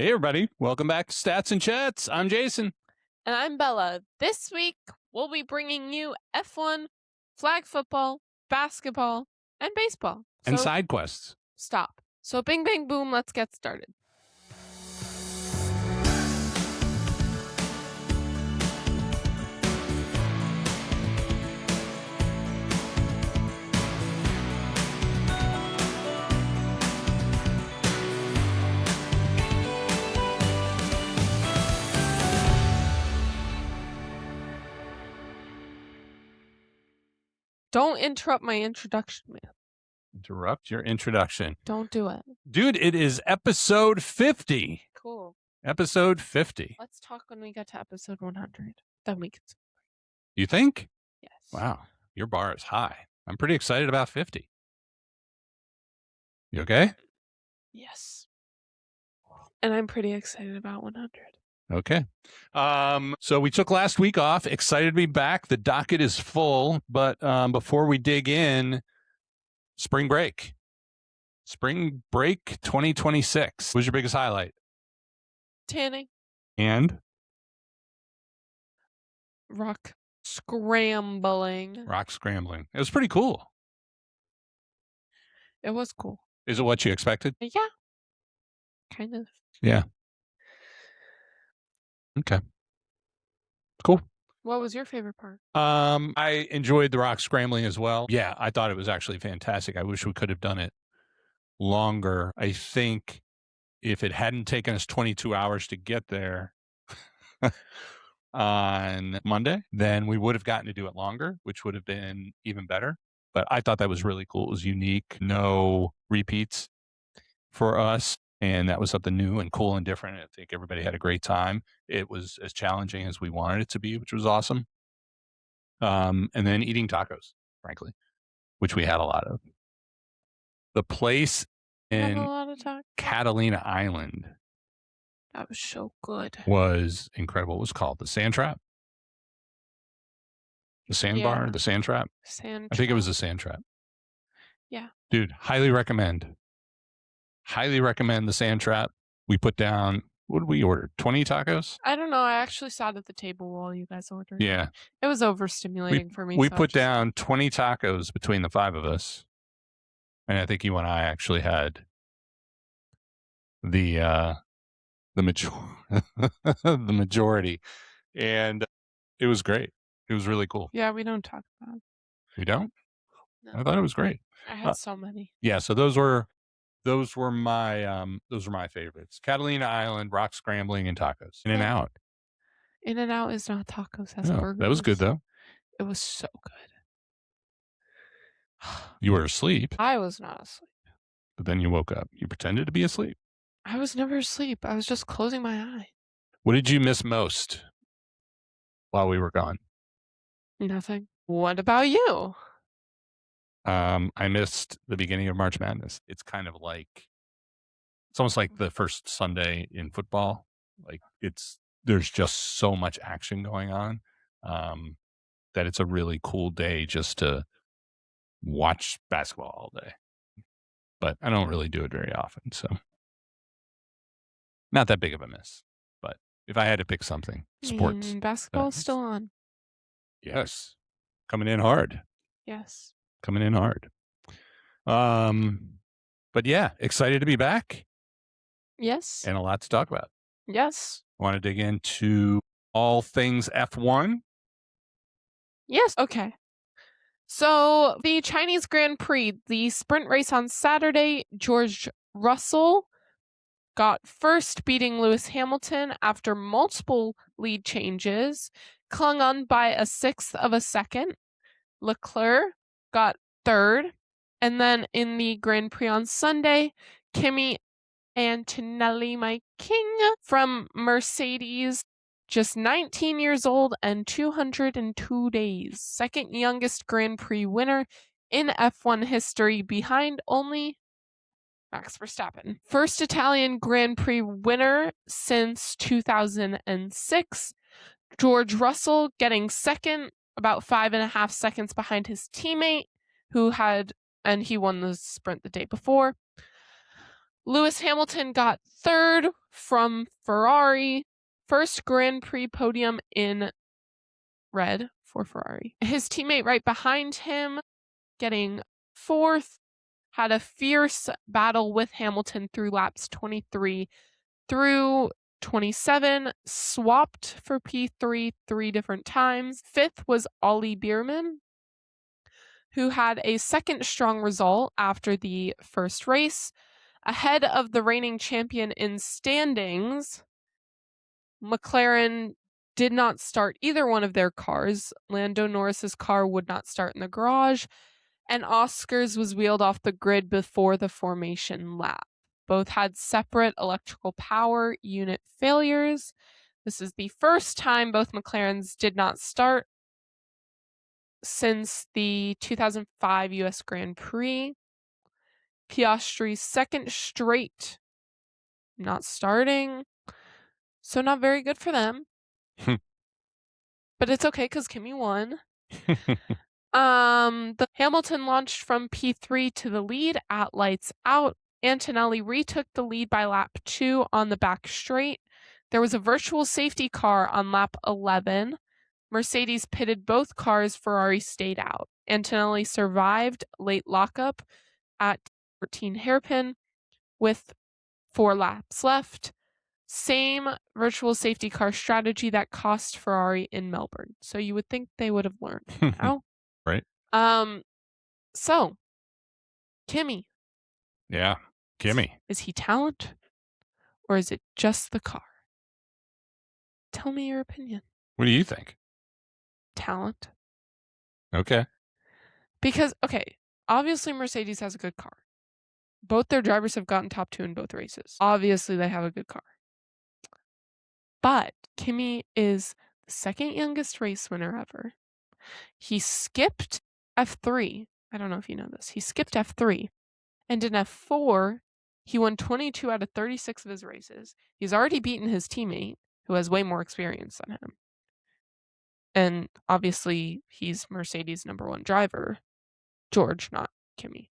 Hey, everybody. Welcome back to Stats and Chats. I'm Jason. And I'm Bella. This week, we'll be bringing you F1, flag football, basketball, and baseball. And side quests. Stop. So bing, bang, boom, let's get started. Don't interrupt my introduction, man. Interrupt your introduction. Don't do it. Dude, it is episode 50. Cool. Episode 50. Let's talk when we get to episode 100. Then we can. You think? Yes. Wow. Your bar is high. I'm pretty excited about 50. You okay? Yes. And I'm pretty excited about 100. Okay. So we took last week off. Excited to be back. The docket is full. But before we dig in, spring break. Spring break 2026. What was your biggest highlight? Tanning. And? Rock scrambling. Rock scrambling. It was pretty cool. It was cool. Is it what you expected? Yeah. Kind of. Yeah. Okay. Cool. What was your favorite part? I enjoyed the rock scrambling as well. Yeah, I thought it was actually fantastic. I wish we could have done it longer. I think if it hadn't taken us 22 hours to get there on Monday, then we would have gotten to do it longer, which would have been even better. But I thought that was really cool. It was unique. No repeats for us. And that was something new and cool and different. I think everybody had a great time. It was as challenging as we wanted it to be, which was awesome. And then eating tacos, frankly, which we had a lot of. The place in Catalina Island. That was so good. Was incredible. It was called the Sand Trap. The Sandbar, the Sand Trap. I think it was the Sand Trap. Yeah. Dude, highly recommend. Highly recommend the Sand Trap. We put down, what did we order? 20 tacos? I don't know. I actually sat at the table while you guys ordered. Yeah. It was overstimulating for me. We put down 20 tacos between the five of us. And I think you and I actually had the majority. And it was great. It was really cool. Yeah, we don't talk about it. We don't? No. I thought it was great. I had so many. Yeah, so those were my favorites. Catalina Island, rock scrambling, and tacos. In and Out. In and Out is not tacos. That's burgers. That was good though. It was so good. You were asleep. I was not asleep. But then you woke up. You pretended to be asleep. I was never asleep. I was just closing my eye. What did you miss most while we were gone? Nothing. What about you? I missed the beginning of March Madness. It's kind of like, it's almost like the first Sunday in football. Like there's just so much action going on that it's a really cool day just to watch basketball all day. But I don't really do it very often, so not that big of a miss. But if I had to pick something, sports. Basketball's still on. Yes. Coming in hard. Yes. Coming in hard. But yeah, excited to be back. Yes. And a lot to talk about. Yes. Want to dig into all things F1? Yes. Okay. So the Chinese Grand Prix, the sprint race on Saturday, George Russell got first, beating Lewis Hamilton after multiple lead changes, clung on by a sixth of a second. Leclerc got third. And then in the Grand Prix on Sunday, Kimi Antonelli, my king, from Mercedes, just 19 years old and 202 days. Second youngest Grand Prix winner in F1 history, behind only Max Verstappen. First Italian Grand Prix winner since 2006. George Russell getting second, about 5.5 seconds behind his teammate, and he won the sprint the day before. Lewis Hamilton got third from Ferrari. First Grand Prix podium in red for Ferrari. His teammate right behind him, getting 4th, had a fierce battle with Hamilton through laps 23 through 27, swapped for P3 3 different times. 5th was Ollie Bierman, who had a second strong result after the first race. Ahead of the reigning champion in standings, McLaren did not start either one of their cars. Lando Norris's car would not start in the garage, and Oscar's was wheeled off the grid before the formation lap. Both had separate electrical power unit failures. This is the first time both McLarens did not start since the 2005 US Grand Prix. Piastri's second straight not starting, so not very good for them. But it's okay because Kimi won. The Hamilton launched from P3 to the lead at lights out. Antonelli retook the lead by lap 2 on the back straight. There was a virtual safety car on lap 11. Mercedes pitted both cars. Ferrari stayed out. Antonelli survived late lockup at 14 hairpin with 4 laps left. Same virtual safety car strategy that cost Ferrari in Melbourne. So you would think they would have learned now. Right. So Kimi. Yeah. Kimi. Is he talent or is it just the car? Tell me your opinion. What do you think? Talent. Okay. Because, okay, obviously Mercedes has a good car. Both their drivers have gotten top 2 in both races. Obviously they have a good car. But Kimi is the second youngest race winner ever. He skipped F3. I don't know if you know this. He skipped F3. And in F4, he won 22 out of 36 of his races. He's already beaten his teammate, who has way more experience than him. And obviously, he's Mercedes' #1 driver. George, not Kimi.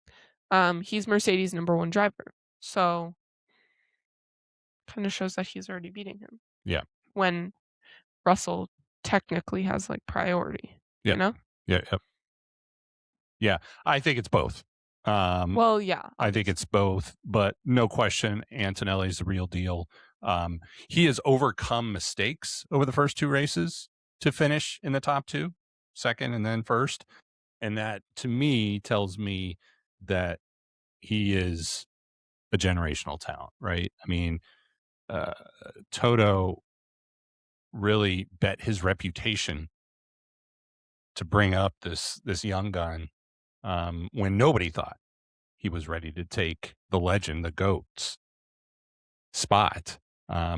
He's Mercedes' #1 driver. So, kind of shows that he's already beating him. Yeah. When Russell technically has like priority. Yeah. You know? Yeah. Yep. Yeah. I think it's both. Well, yeah. Obviously. I think it's both, but no question, Antonelli's the real deal. He has overcome mistakes over the first 2 races to finish in the top 2, second and then first. And that, to me, tells me that he is a generational talent, right? I mean, Toto really bet his reputation to bring up this young gun when nobody thought he was ready to take the legend, the GOAT's spot.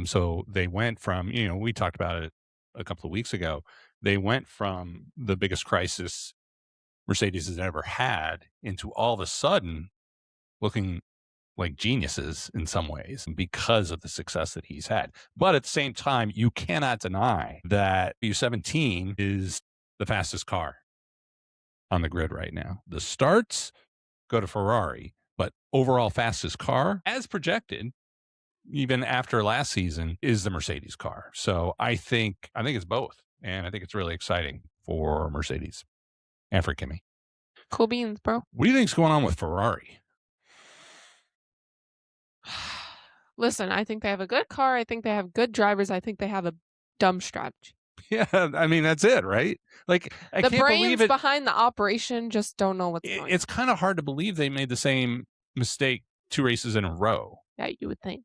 So they went from, we talked about it a couple of weeks ago. They went from the biggest crisis Mercedes has ever had into all of a sudden looking like geniuses in some ways because of the success that he's had. But at the same time, you cannot deny that U17 is the fastest car on the grid right now. The starts go to Ferrari, but overall fastest car, as projected, even after last season, is the Mercedes car. So I think it's both, and I think it's really exciting for Mercedes and for Kimi. Cool beans, bro. What do you think's going on with Ferrari? Listen, I think they have a good car. I think they have good drivers. I think they have a dumb strategy. Yeah, I mean, that's it, right? Like, I can't believe it. Behind the operation just don't know what's going on. It's kind of hard to believe they made the same mistake 2 races in a row. Yeah, you would think.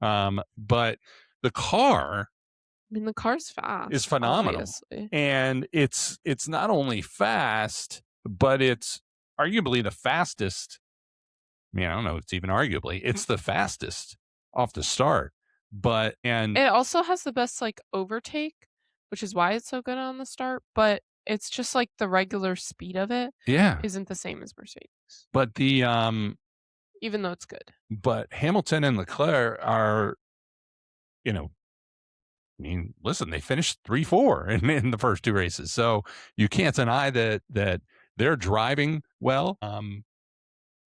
But the car, I mean, the car's fast. Is phenomenal. Obviously. And it's not only fast, but it's arguably the fastest. I mean, I don't know, it's even arguably, it's the fastest off the start. And it also has the best like overtake, which is why it's so good on the start, but it's just like the regular speed of it isn't the same as Mercedes. But the even though it's good. But Hamilton and Leclerc are, I mean, listen, they finished 3-4 in the first 2 races. So you can't deny that they're driving well.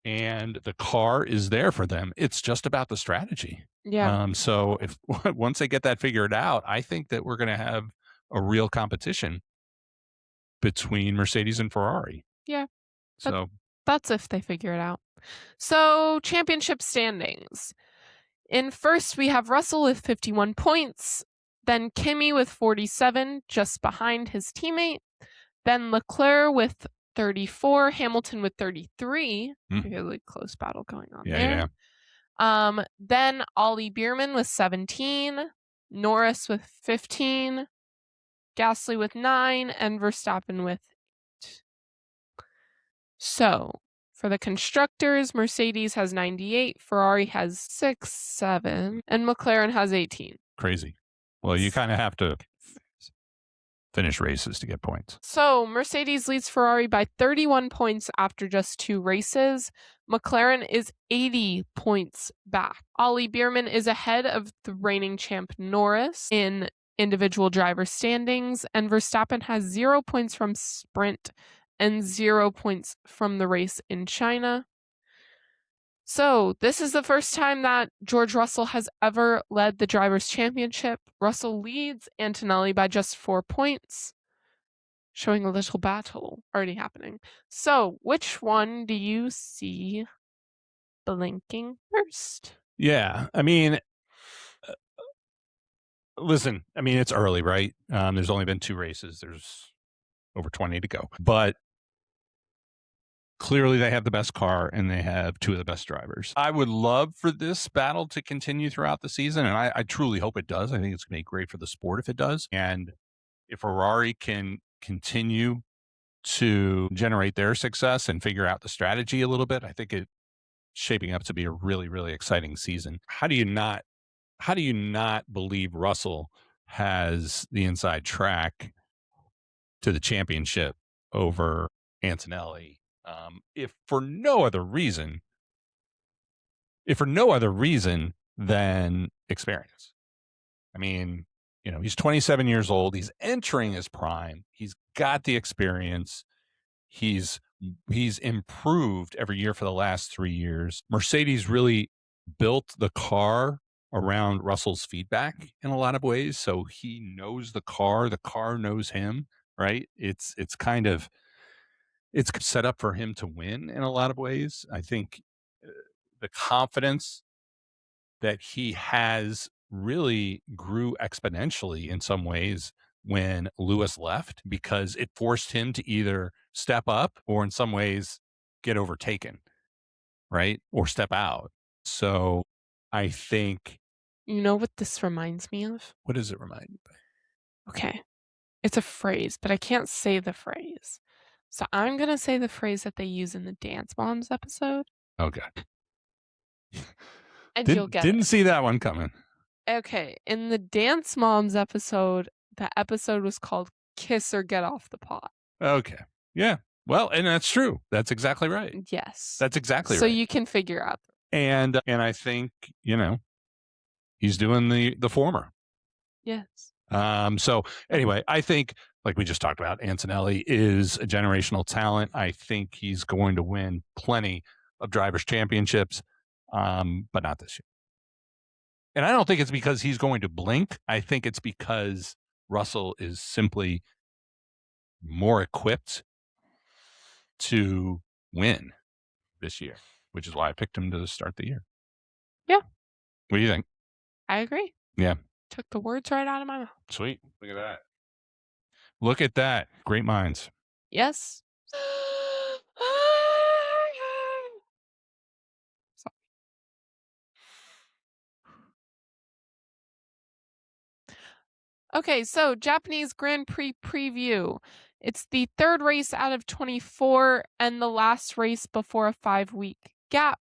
and the car is there for them. It's just about the strategy. Yeah. So if once they get that figured out, I think that we're going to have a real competition between Mercedes and Ferrari. Yeah. So That's if they figure it out. So, championship standings. In first, we have Russell with 51 points, then Kimi with 47, just behind his teammate, then Leclerc with 34, Hamilton with 33. Really close battle going on there. Then Ollie Bierman with 17, Norris with 15, Gasly with 9, and Verstappen with 8. So, for the constructors, Mercedes has 98, Ferrari has 6, 7, and McLaren has 18. Crazy. Well, you kind of have to finish races to get points. So, Mercedes leads Ferrari by 31 points after just 2 races. McLaren is 80 points back. Ollie Bierman is ahead of the reigning champ Norris in individual driver standings, and Verstappen has 0 points from sprint and 0 points from the race in China. So, this is the first time that George Russell has ever led the Drivers' Championship. Russell leads Antonelli by just 4 points, showing a little battle already happening. So, which one do you see blinking first? Yeah, I mean, listen, I mean, it's early, right? There's only been 2 races. There's over 20 to go. But clearly they have the best car and they have 2 of the best drivers. I would love for this battle to continue throughout the season, and I truly hope it does. I think it's going to be great for the sport if it does. And if Ferrari can continue to generate their success and figure out the strategy a little bit, I think it's shaping up to be a really, really exciting season. How do you not believe Russell has the inside track to the championship over Antonelli? If for no other reason than experience. I mean, he's 27 years old. He's entering his prime. He's got the experience. He's improved every year for the last 3 years. Mercedes really built the car around Russell's feedback in a lot of ways. So he knows the car knows him, right? It's set up for him to win in a lot of ways. I think the confidence that he has really grew exponentially in some ways when Lewis left, because it forced him to either step up or in some ways get overtaken, right? Or step out. So I think... You know what this reminds me of? What does it remind me of? Okay. It's a phrase, but I can't say the phrase. So I'm going to say the phrase that they use in the Dance Moms episode. Okay. And you'll get Didn't see that one coming. Okay. In the Dance Moms episode, the episode was called Kiss or Get Off the Pot. Okay. Yeah. Well, and that's true. That's exactly right. Yes. That's exactly right. So you can figure out. And I think, he's doing the former. Yes. So anyway, I think, like we just talked about, Antonelli is a generational talent. I think he's going to win plenty of drivers' championships, but not this year. And I don't think it's because he's going to blink. I think it's because Russell is simply more equipped to win this year, which is why I picked him to start the year. Yeah. What do you think? I agree. Yeah. Took the words right out of my mouth. Sweet. Look at that. Look at that. Great minds. Yes. Okay, so Japanese Grand Prix preview. It's the 3rd race out of 24 and the last race before a 5-week gap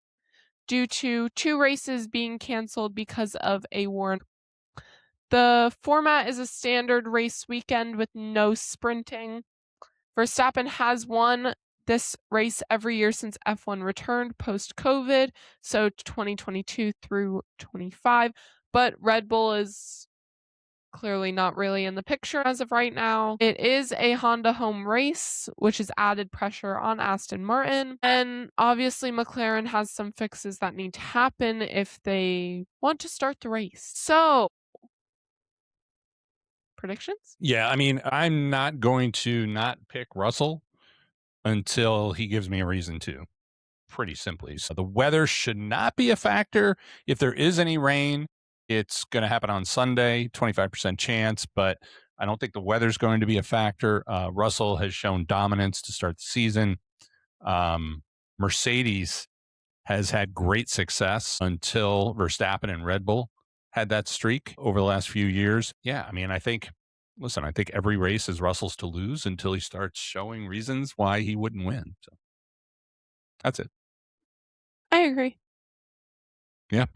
due to 2 races being canceled because of a war. The format is a standard race weekend with no sprinting. Verstappen has won this race every year since F1 returned post-COVID, so 2022 through 25, but Red Bull is clearly not really in the picture as of right now. It is a Honda home race, which is added pressure on Aston Martin. And obviously, McLaren has some fixes that need to happen if they want to start the race. So, predictions? Yeah, I mean, I'm not going to not pick Russell until he gives me a reason to. Pretty simply. So the weather should not be a factor. If there is any rain, it's going to happen on Sunday, 25% chance, but I don't think the weather's going to be a factor. Russell has shown dominance to start the season. Mercedes has had great success until Verstappen and Red Bull had that streak over the last few years. Yeah, I mean, I think every race is Russell's to lose until he starts showing reasons why he wouldn't win. So that's it. I agree. Yeah.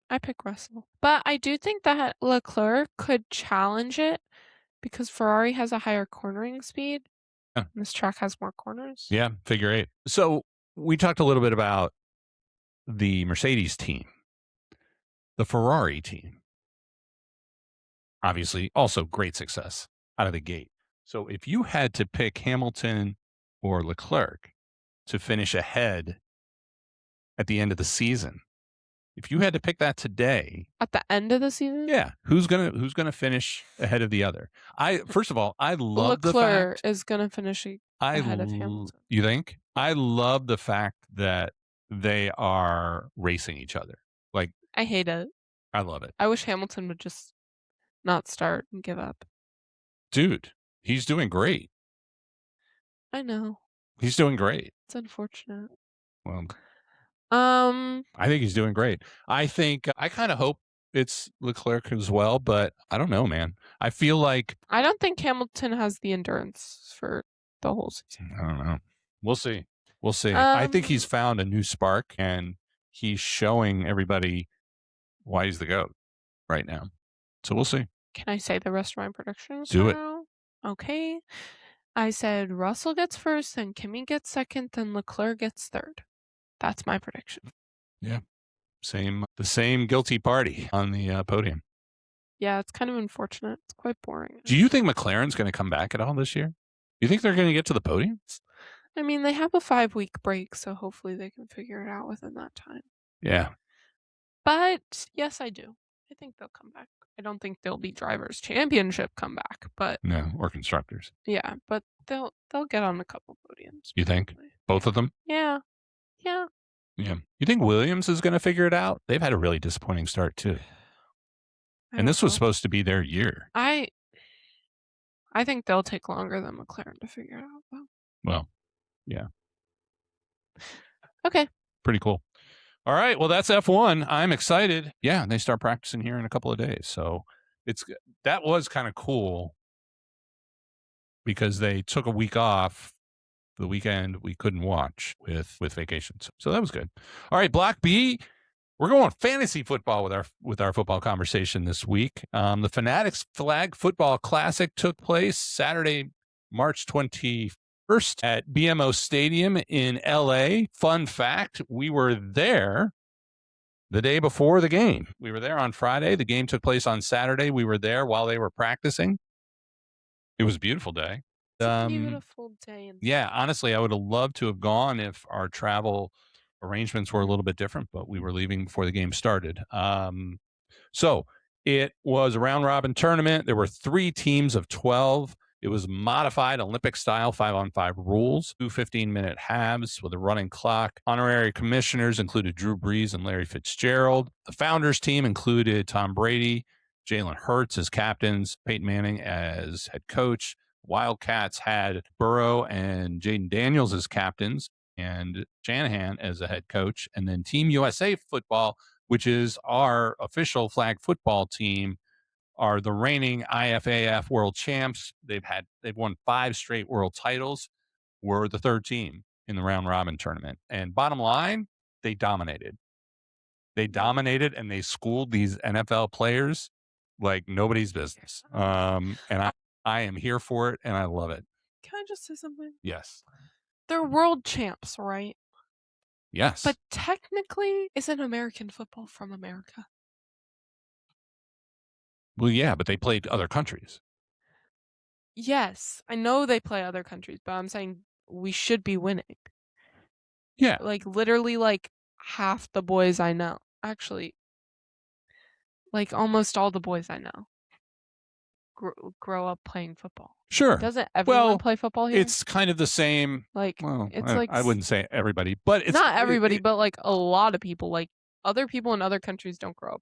I pick Russell. But I do think that Leclerc could challenge it because Ferrari has a higher cornering speed. Yeah. And this track has more corners. Yeah, figure eight. So we talked a little bit about the Mercedes team, the Ferrari team. Obviously, also great success out of the gate. So if you had to pick Hamilton or Leclerc to finish ahead at the end of the season, if you had to pick that today, At the end of the season? yeah, who's gonna finish ahead of the other? First of all, I love the Leclerc fact is gonna finish ahead of Hamilton. You think? I love the fact that they are racing each other. Like, I hate it. I love it. I wish Hamilton would just not start and give up. Dude, he's doing great. I know. He's doing great. It's unfortunate. Well, I think he's doing great. I think I kind of hope it's Leclerc as well, but I don't know, man. I feel like I don't think Hamilton has the endurance for the whole season. I don't know. We'll see. We'll see. I think he's found a new spark and he's showing everybody why he's the GOAT right now. So we'll see. Can I say the rest of my predictions? Do it. now? Okay. I said Russell gets first, then Kimi gets second, then Leclerc gets third. That's my prediction. Yeah. The same guilty party on the podium. Yeah, it's kind of unfortunate. It's quite boring. Do you think McLaren's going to come back at all this year? You think they're going to get to the podium? I mean, they have a 5-week break, so hopefully they can figure it out within that time. Yeah. But yes, I do. I think they'll come back. I don't think they'll be drivers' championship comeback, but no, or constructors. Yeah, but they'll get on a couple podiums. You think probably. both of them? Yeah. Yeah. Yeah. You think Williams is going to figure it out? They've had a really disappointing start too. And this was supposed to be their year. I think they'll take longer than McLaren to figure it out, though. Well, yeah. Okay. Pretty cool. All right. Well, that's F1. I'm excited. Yeah, they start practicing here in a couple of days. So that was kind of cool because they took a week off. The weekend we couldn't watch with vacations. So that was good. All right, Block B. We're going fantasy football with our football conversation this week. The Fanatics Flag Football Classic took place Saturday, March 21st at BMO Stadium in LA. Fun fact, we were there the day before the game. We were there on Friday. The game took place on Saturday. We were there while they were practicing. It was a beautiful day. It's a beautiful day. Yeah, honestly, I would have loved to have gone if our travel arrangements were a little bit different, but we were leaving before the game started. So it was a round robin tournament. There were 3 teams of 12. It was modified Olympic style 5-on-5 rules, 2 15-minute halves with a running clock. Honorary commissioners included Drew Brees and Larry Fitzgerald. The founders team included Tom Brady, Jalen Hurts as captains, Peyton Manning as head coach. Wildcats had Burrow and Jaden Daniels as captains and Shanahan as a head coach. And then Team USA football, which is our official flag football team, are the reigning IFAF world champs. They've won 5 straight world titles. We're the 3rd team in the round robin tournament. And bottom line, they dominated. They dominated and they schooled these NFL players like nobody's business. And I am here for it, and I love it. Can I just say something? Yes. They're world champs, right? Yes. But technically, isn't American football from America? Well, yeah, but they played other countries. Yes, I know they play other countries, but I'm saying we should be winning. Yeah. Like, literally, like, half the boys I know. Actually, like, almost all the boys I know grow up playing football. Sure. Doesn't everyone play football here? It's kind of the same. Like, Well, it's like I wouldn't say everybody, but it's not everybody, but like a lot of people. Like, other people in other countries don't grow up.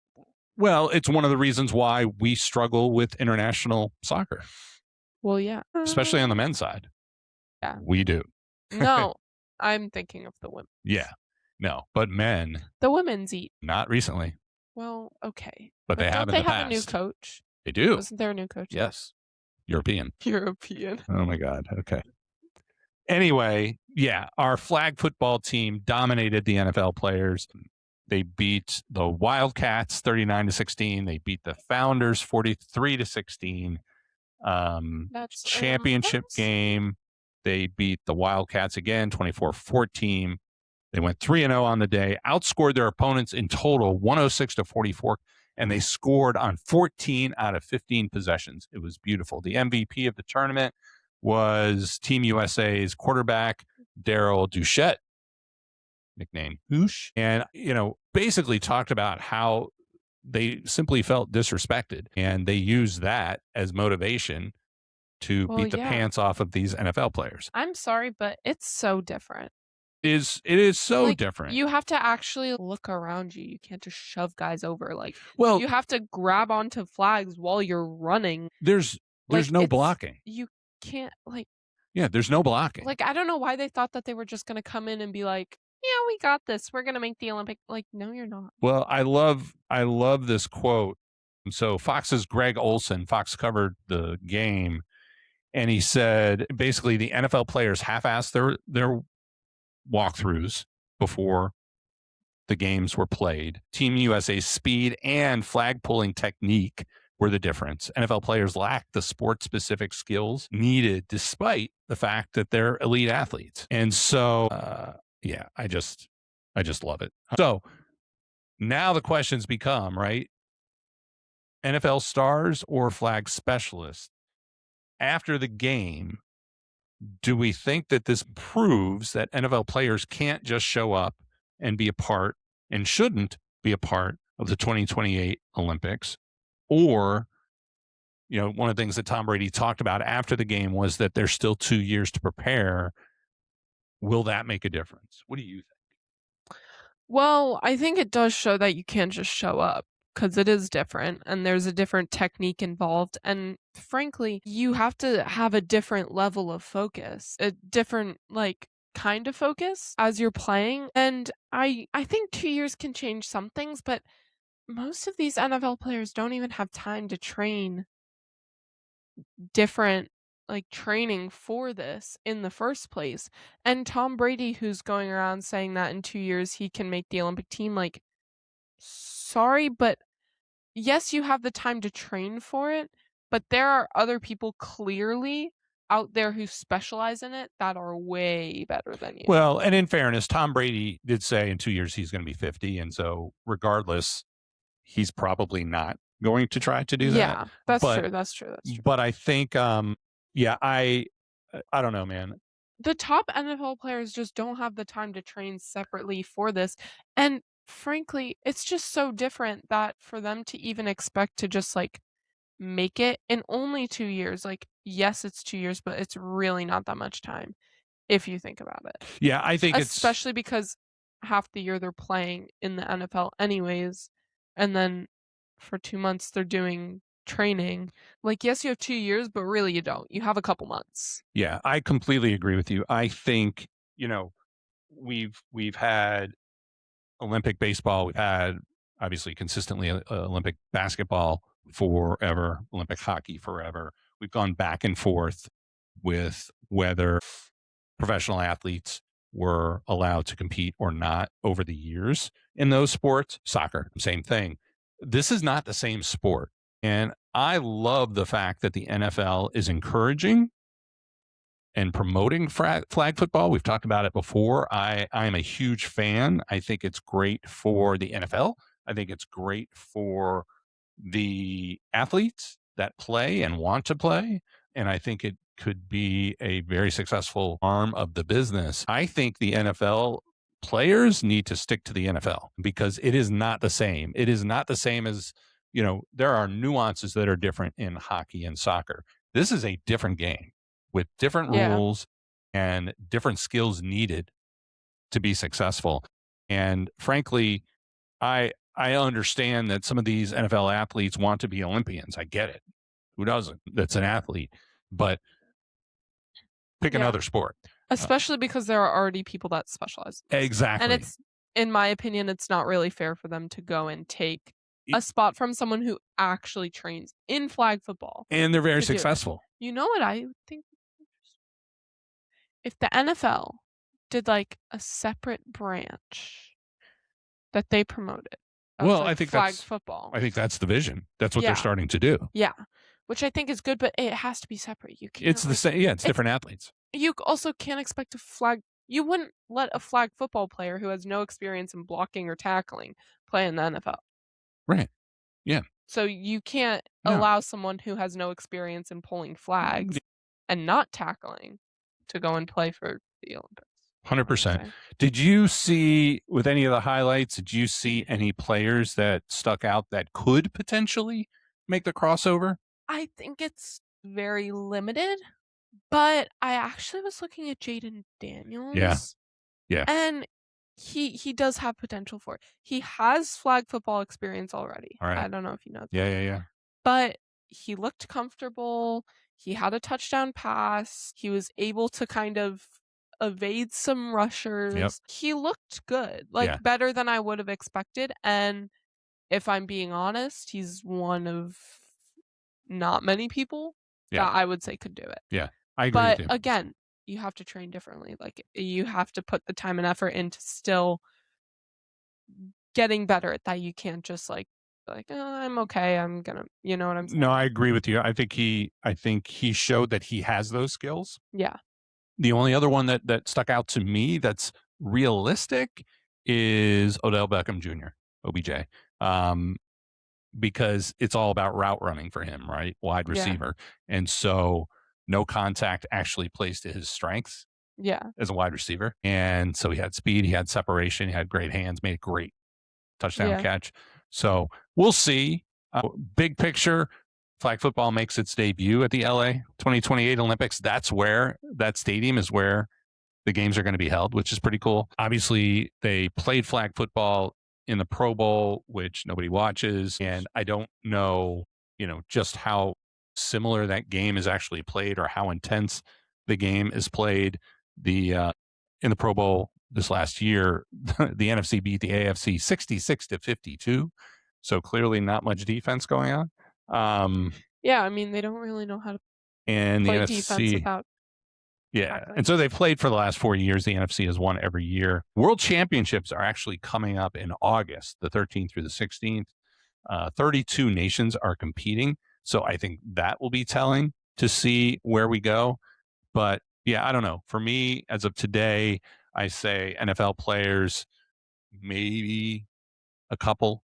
Well, it's one of the reasons why we struggle with international soccer, Well, yeah. especially on the men's side. Yeah. We do. No, I'm thinking of the women. Yeah. No, but men, The women's eat. not recently, Well, okay. but they have don't in they the have a new past. coach? They do. Wasn't there a new coach? Yes. European. European. Oh my God. Okay. Anyway, yeah, our flag football team dominated the NFL players. They beat the Wildcats 39-16. They beat the Founders 43-16. That's Championship game. They beat the Wildcats again 24-14. They went 3-0 on the day, outscored their opponents in total 106-44, and they scored on 14 out of 15 possessions. It was beautiful. The MVP of the tournament was Team USA's quarterback, Daryl Duchette, nicknamed Oosh, and, basically talked about how they simply felt disrespected, and they used that as motivation to beat the pants off of these NFL players. I'm sorry, but it's so different. It is so different. You have to actually look around you. You can't just shove guys over. Like, Well, you have to grab onto flags while you're running. There's no blocking. You can't, like, Yeah, there's no blocking. Like, I don't know why they thought that they were just going to come in and be like, yeah, we got this. We're going to make the Olympic. Like, no, you're not. Well, I love this quote. So Fox's Greg Olson, Fox covered the game, and he said basically the NFL players half-assed their walkthroughs before the games were played. Team USA's speed and flag pulling technique were the difference. NFL players lacked the sport-specific skills needed despite the fact that they're elite athletes. And so, yeah, I just love it. So now the questions become, right? NFL stars or flag specialists? After the game, do we think that this proves that NFL players can't just show up and be a part and shouldn't be a part of the 2028 Olympics? Or, one of the things that Tom Brady talked about after the game was that there's still 2 years to prepare. Will that make a difference? What do you think? Well, I think it does show that you can't just show up because it is different and there's a different technique involved. And frankly, you have to have a different level of focus, a different, kind of focus as you're playing. And I think 2 years can change some things, but most of these NFL players don't even have time to train different training for this in the first place. And Tom Brady, who's going around saying that in 2 years he can make the Olympic team, sorry, but yes, you have the time to train for it, but there are other people clearly out there who specialize in it that are way better than you. Well, and in fairness, Tom Brady did say in 2 years he's going to be 50. And so regardless, he's probably not going to try to do that. Yeah, that's true. That's true. But I think, I don't know, man. The top NFL players just don't have the time to train separately for this. And frankly, it's just so different that for them to even expect to just make it in only 2 years, yes, it's 2 years, but it's really not that much time if you think about it. Yeah, I think especially because half the year they're playing in the NFL anyways, and then for 2 months they're doing training. Yes, you have 2 years, but really you don't. You have a couple months. Yeah, I completely agree with you. I think, we've had Olympic baseball, we've had obviously consistently Olympic basketball forever, Olympic hockey forever. We've gone back and forth with whether professional athletes were allowed to compete or not over the years in those sports. Soccer, same thing. This is not the same sport. And I love the fact that the NFL is encouraging and promoting flag football. We've talked about it before. I am a huge fan. I think it's great for the NFL. I think it's great for the athletes that play and want to play. And I think it could be a very successful arm of the business. I think the NFL players need to stick to the NFL because it is not the same. It is not the same as, there are nuances that are different in hockey and soccer. This is a different game with different rules and different skills needed to be successful. And frankly, I understand that some of these NFL athletes want to be Olympians. I get it. Who doesn't? That's an athlete. But pick another sport. Especially because there are already people that specialize in this. Exactly. And it's, in my opinion, it's not really fair for them to go and take a spot from someone who actually trains in flag football. And they're very successful. You know what I think? If the NFL did like a separate branch that they promoted. Well, I think flag football. I think that's the vision. That's what they're starting to do. Yeah, which I think is good, but it has to be separate. You can't. It's the same. Yeah, it's different athletes. You also can't expect a flag. You wouldn't let a flag football player who has no experience in blocking or tackling play in the NFL. Right. Yeah. So you can't allow someone who has no experience in pulling flags and not tackling to go and play for the Olympics. 100%. Did you see, with any of the highlights, did you see any players that stuck out that could potentially make the crossover? I think it's very limited, but I actually was looking at Jaden Daniels. Yeah. And he does have potential for it. He has flag football experience already. All right. I don't know if you know that. Yeah. But he looked comfortable. He had a touchdown pass. He was able to kind of evade some rushers. Yep. He looked good, better than I would have expected. And if I'm being honest, he's one of not many people that I would say could do it. Yeah, I agree with you. But again, you have to train differently. Like, you have to put the time and effort into still getting better at that. You can't just like, oh, I'm okay. I'm gonna, you know what I'm saying? No, I agree with you. I think he showed that he has those skills. Yeah. The only other one that stuck out to me that's realistic is Odell Beckham Jr., OBJ. Because it's all about route running for him, right? Wide receiver. And so no contact actually plays to his strengths as a wide receiver. And so he had speed, he had separation, he had great hands, made a great touchdown catch. So we'll see. Big picture, flag football makes its debut at the LA 2028 Olympics. That's where that stadium is where the games are going to be held, which is pretty cool. Obviously, they played flag football in the Pro Bowl, which nobody watches. And I don't know, just how similar that game is actually played or how intense the game is played. In the Pro Bowl this last year, the NFC beat the AFC 66-52. So clearly not much defense going on. Yeah, I mean, they don't really know how to and play the defense NFC without. And so they've played for the last 4 years. The NFC has won every year. World Championships are actually coming up in August, the 13th through the 16th. 32 nations are competing. So I think that will be telling to see where we go. But yeah, I don't know. For me, as of today, I say NFL players, maybe a couple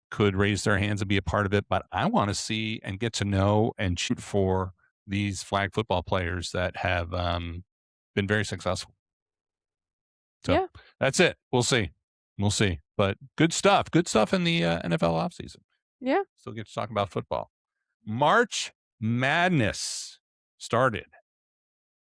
could raise their hands and be a part of it. But I want to see and get to know and shoot for these flag football players that have been very successful. So that's it. We'll see. But good stuff in the NFL offseason. Yeah. Still get to talk about football. March Madness started.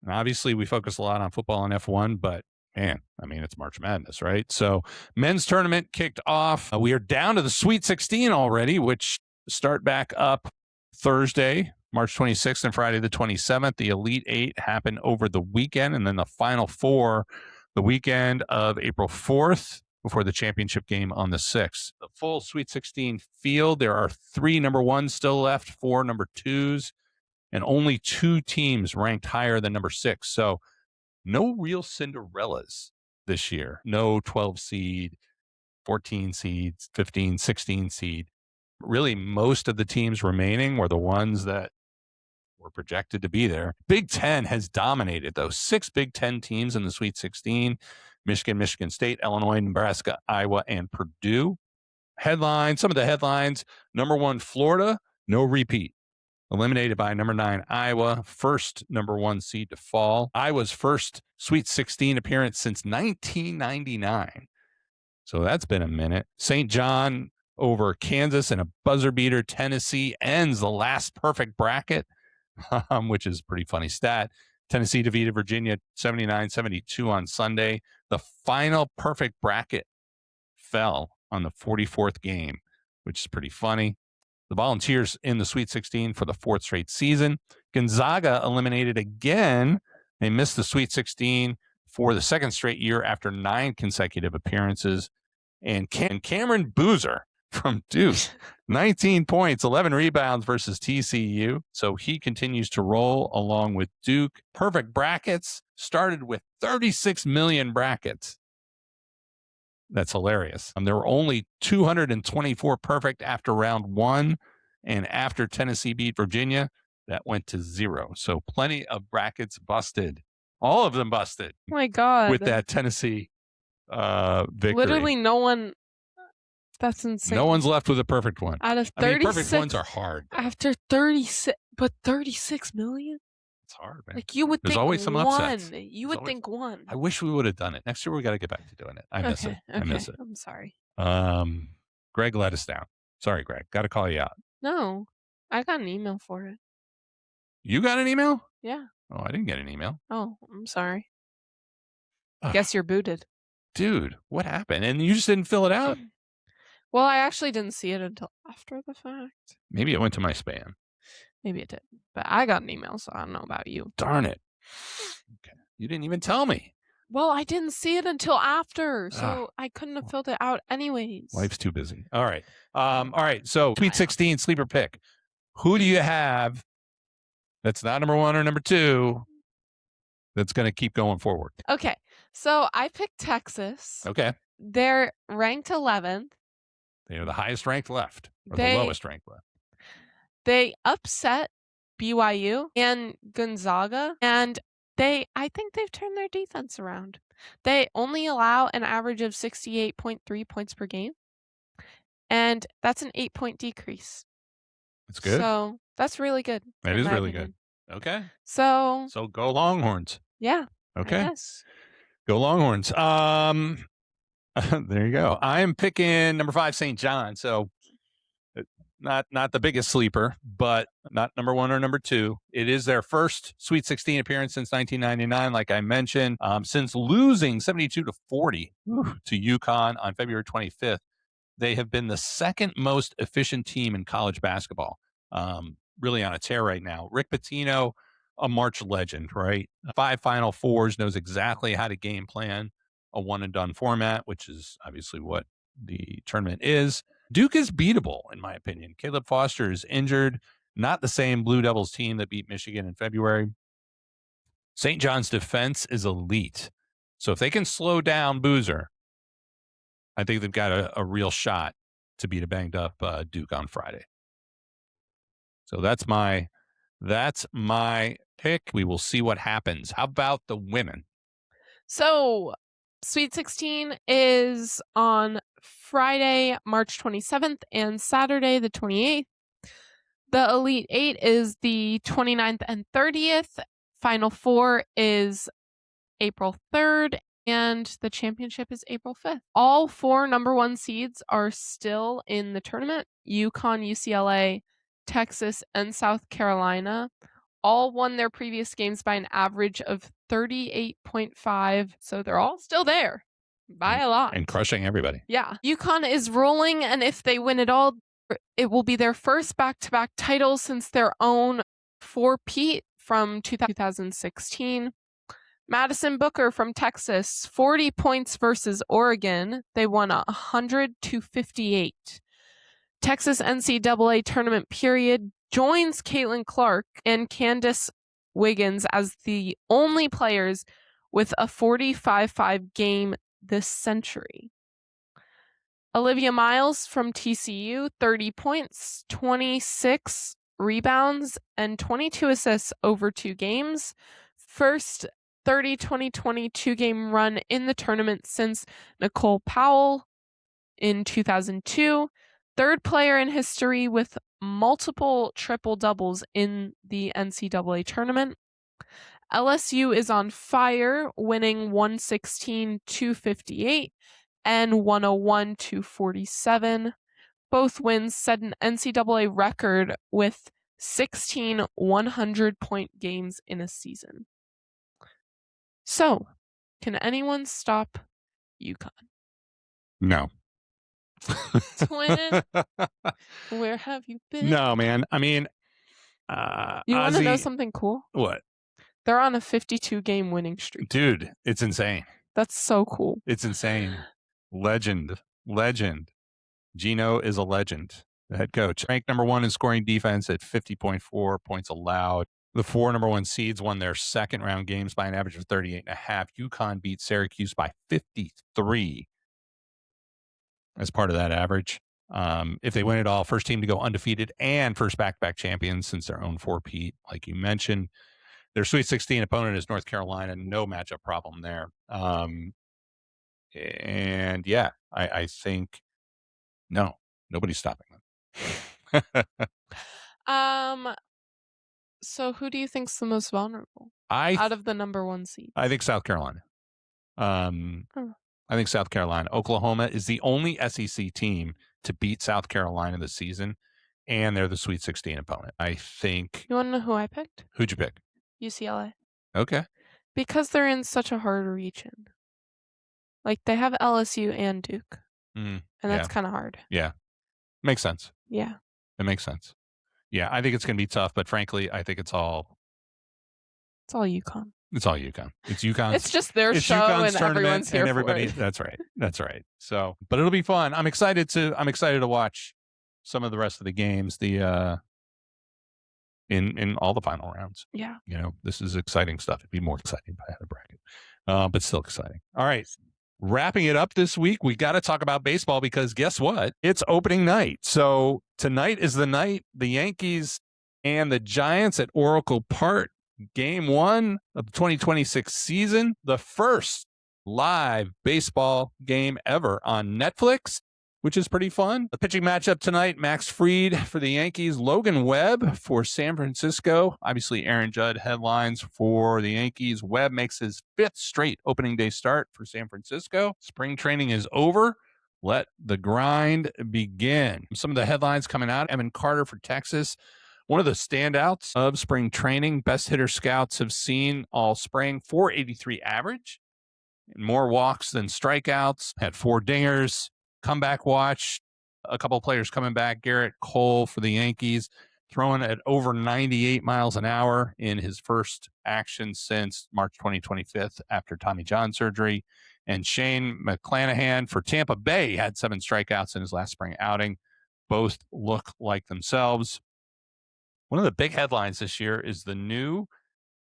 And obviously we focus a lot on football and F1, but man, I mean, it's March Madness, right? So men's tournament kicked off. We are down to the Sweet 16 already, which start back up Thursday, March 26th and Friday the 27th. The Elite Eight happen over the weekend, and then the Final Four the weekend of April 4th before the championship game on the 6th. The full Sweet 16 field, there are 3 number ones still left, 4 number twos, and only 2 teams ranked higher than number 6. So no real Cinderellas this year. No 12 seed, 14 seeds, 15, 16 seed. Really, most of the teams remaining were the ones that were projected to be there. Big Ten has dominated, though. 6 Big Ten teams in the Sweet 16. Michigan, Michigan State, Illinois, Nebraska, Iowa, and Purdue Headlines, some of the headlines. Number 1, Florida, no repeat. Eliminated by number 9, Iowa, first number 1 seed to fall. Iowa's first Sweet 16 appearance since 1999. So that's been a minute. St. John over Kansas in a buzzer beater. Tennessee ends the last perfect bracket, which is a pretty funny stat. Tennessee defeated Virginia 79-72 on Sunday. The final perfect bracket fell on the 44th game, which is pretty funny. The Volunteers in the Sweet 16 for the 4th straight season. Gonzaga eliminated again. They missed the Sweet 16 for the 2nd straight year after 9 consecutive appearances. And Cameron Boozer from Duke, 19 points, 11 rebounds versus TCU. So he continues to roll along with Duke. Perfect brackets started with 36 million brackets. That's hilarious. There were only 224 perfect after round 1. And after Tennessee beat Virginia, that went to 0. So plenty of brackets busted. All of them busted. Oh my God. With that Tennessee victory. Literally no one. That's insane. No one's left with a perfect one. Out of 36. Perfect ones are hard. After 36, but 36 million? It's hard, man. Like you would There's think always some upsets. You would think one. I wish we would have done it. Next year we got to get back to doing it. I miss it. Okay. I miss it. I'm sorry. Greg let us down. Sorry, Greg. Got to call you out. No, I got an email for it. You got an email? Yeah. Oh, I didn't get an email. Oh, I'm sorry. Guess you're booted. Dude, what happened? And you just didn't fill it out? Well, I actually didn't see it until after the fact. Maybe it went to my spam. Maybe it did. But I got an email, so I don't know about you. Darn it. Okay. You didn't even tell me. Well, I didn't see it until after, so I couldn't have filled it out anyways. Life's too busy. All right. All right. So, Sweet 16 sleeper pick. Who do you have that's not number 1 or number 2 that's going to keep going forward? Okay. So, I picked Texas. Okay. They're ranked 11th. They are the highest ranked left, or the lowest ranked left. They upset BYU and Gonzaga, and I think they've turned their defense around. They only allow an average of 68.3 points per game, and that's an 8-point decrease. That's good. So that's really good. That is really good. Okay. So go Longhorns. Yeah. Okay. Go Longhorns. There you go. I'm picking number 5, St. John. So not the biggest sleeper, but not number 1 or number 2. It is their first Sweet 16 appearance since 1999, like I mentioned. Since losing 72-40 to UConn on February 25th, they have been the 2nd most efficient team in college basketball. Really on a tear right now. Rick Pitino, a March legend, right? 5 Final Fours, knows exactly how to game plan a one-and-done format, which is obviously what the tournament is. Duke is beatable, in my opinion. Caleb Foster is injured. Not the same Blue Devils team that beat Michigan in February. St. John's defense is elite. So if they can slow down Boozer, I think they've got a real shot to beat a banged-up Duke on Friday. So that's my pick. We will see what happens. How about the women? So Sweet 16 is on Friday, March 27th and Saturday, the 28th. The Elite 8 is the 29th and 30th. Final 4 is April 3rd, and the championship is April 5th. All 4 number 1 seeds are still in the tournament. UConn, UCLA, Texas, and South Carolina all won their previous games by an average of 38.5. So they're all still there by a lot. And crushing everybody. Yeah. UConn is rolling, and if they win it all, it will be their first back-to-back title since their own 4-peat from 2016. Madison Booker from Texas, 40 points versus Oregon. They won 100-58. Texas NCAA tournament period joins Caitlin Clark and Candace Wiggins as the only players with a 45-5 game this century. Olivia Miles from TCU, 30 points, 26 rebounds, and 22 assists over 2 games. First 30-20-22 game run in the tournament since Nicole Powell in 2002, third player in history with multiple triple doubles in the NCAA tournament. LSU is on fire, winning 116-258 and 101-247. Both wins set an NCAA record with 16 100-point games in a season. So, can anyone stop UConn? No. Twin, where have you been? No, man. I mean, you want to know something cool? What? They're on a 52-game winning streak. Dude, it's insane. That's so cool. It's insane. Legend. Gino is a legend. The head coach. Ranked number 1 in scoring defense at 50.4 points allowed. The 4 number 1 seeds won their second round games by an average of 38.5. UConn beat Syracuse by 53 as part of that average. If they win it all, first team to go undefeated and first back-to-back champions since their own four-peat, like you mentioned. Their Sweet 16 opponent is North Carolina. No matchup problem there. And yeah, I think no, nobody's stopping them. So who do you think's the most vulnerable out of the number 1 seed? I think South Carolina. I think South Carolina. Oklahoma is the only SEC team to beat South Carolina this season, and they're the Sweet 16 opponent. I think. You want to know who I picked? Who'd you pick? UCLA. Okay. Because they're in such a hard region. Like, they have LSU and Duke. And that's kind of hard. Yeah. Makes sense. Yeah. It makes sense. Yeah, I think it's going to be tough, but frankly, I think it's all UConn. It's all UConn. It's UConn. It's just their show UConn's and everyone's here and everybody. for it. That's right. That's right. So, but it'll be fun. I'm excited to watch some of the rest of the games. In all the final rounds. Yeah. You know, this is exciting stuff. It'd be more exciting if I had a bracket, but still exciting. All right. Wrapping it up this week, we got to talk about baseball because guess what? It's opening night. So tonight is the night the Yankees and the Giants at Oracle Park. Game 1 of the 2026 season, the first live baseball game ever on Netflix, which is pretty fun. The pitching matchup tonight, Max Fried for the Yankees, Logan Webb for San Francisco. Obviously, Aaron Judd headlines for the Yankees. Webb makes his 5th straight opening day start for San Francisco. Spring training is over. Let the grind begin. Some of the headlines coming out, Evan Carter for Texas. One of the standouts of spring training, best hitter scouts have seen all spring, 483 average, more walks than strikeouts, had 4 dingers, comeback watch, a couple of players coming back, Garrett Cole for the Yankees, throwing at over 98 miles an hour in his first action since March 2025 after Tommy John surgery, and Shane McClanahan for Tampa Bay had 7 strikeouts in his last spring outing. Both look like themselves. One of the big headlines this year is the new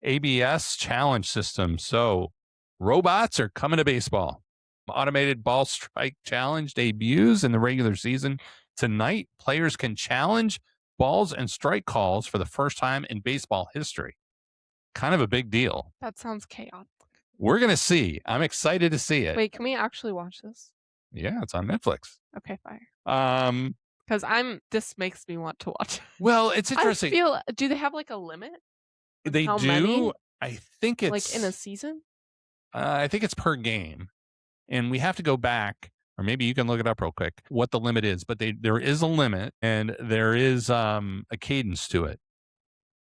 ABS challenge system. So robots are coming to baseball. Automated ball strike challenge debuts in the regular season. Tonight, players can challenge balls and strike calls for the first time in baseball history. Kind of a big deal. That sounds chaotic. We're going to see. I'm excited to see it. Wait, can we actually watch this? Yeah, it's on Netflix. Okay, fire. Because this makes me want to watch. Well, it's interesting. Do they have like a limit? They do. Many? I think it's like in a season. I think it's per game, and we have to go back, or maybe you can look it up real quick what the limit is. But there is a limit, and there is a cadence to it.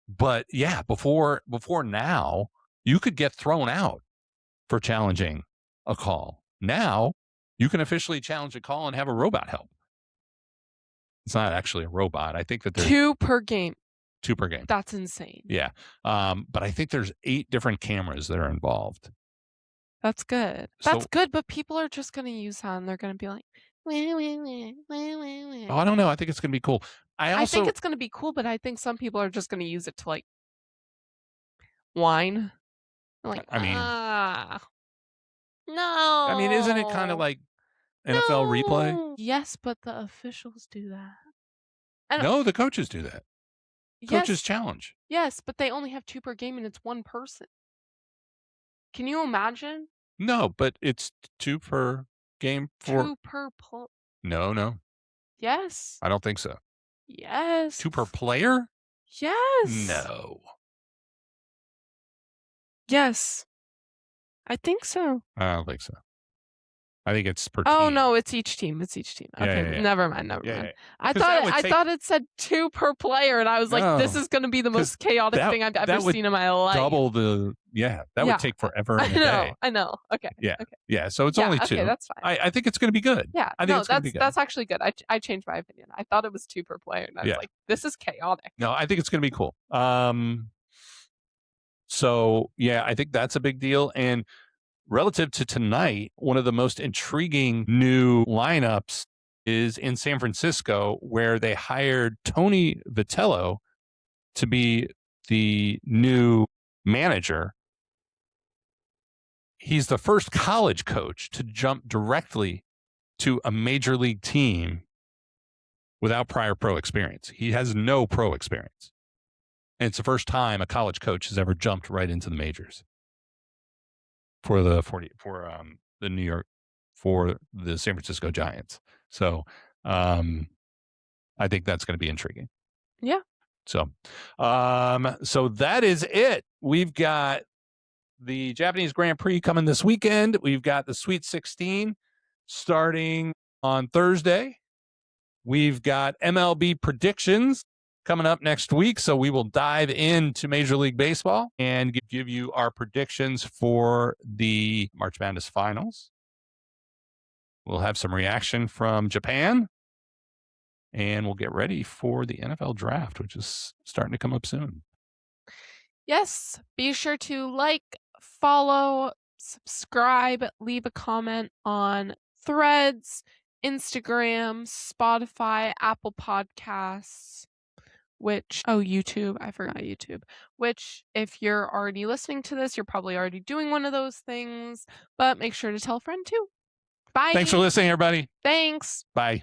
But yeah, before now, you could get thrown out for challenging a call. Now you can officially challenge a call and have a robot help. It's not actually a robot. I think that there's 2 per game. 2 per game. That's insane. Yeah. But I think there's 8 different cameras that are involved. That's good. That's good, but people are just going to use that and they're going to be like, oh, I don't know. I think it's going to be cool. I think it's going to be cool, but I think some people are just going to use it to like whine. Like, no. I mean, isn't it kind of like NFL replay? Yes, but the officials do that. No, the coaches do that. Coaches challenge. Yes, but they only have 2 per game and it's 1 person. Can you imagine? No, but it's 2 per game for 2 per No. Yes. I don't think so. Yes. 2 per player? Yes. No. Yes. I think so. I don't think so. I think it's per Oh team. no, it's each team. It's each team. Yeah, Okay, yeah. never mind. Yeah. I 'Cause that would I take- thought it said 2 per player, and I was like, this No, is going to be the 'cause most chaotic that- thing I've that ever would seen in my life. Double the that would take forever in a day. I know. Okay. Yeah. Okay. Yeah, so it's only 2. Okay, that's fine. I think it's going to be good. Yeah. I think No, it's going to be good. that's actually good. I changed my opinion. I thought it was 2 per player, and I was Yeah. like, this is chaotic. No, I think it's going to be cool. So yeah, I think that's a big deal. And relative to tonight, one of the most intriguing new lineups is in San Francisco, where they hired Tony Vitello to be the new manager. He's the first college coach to jump directly to a major league team without prior pro experience. He has no pro experience. And it's the first time a college coach has ever jumped right into the majors for the San Francisco Giants. So I think that's going to be intriguing. Yeah. So that is it. We've got the Japanese Grand Prix coming this weekend. We've got the Sweet 16 starting on Thursday. We've got MLB predictions coming up next week. So we will dive into Major League Baseball and give you our predictions for the March Madness finals. We'll have some reaction from Japan. And we'll get ready for the NFL draft, which is starting to come up soon. Yes. Be sure to like, follow, subscribe, leave a comment on Threads, Instagram, Spotify, Apple Podcasts, YouTube. I forgot YouTube. Which, if you're already listening to this, you're probably already doing one of those things, but make sure to tell a friend too. Bye. Thanks for listening, everybody. Thanks. Bye.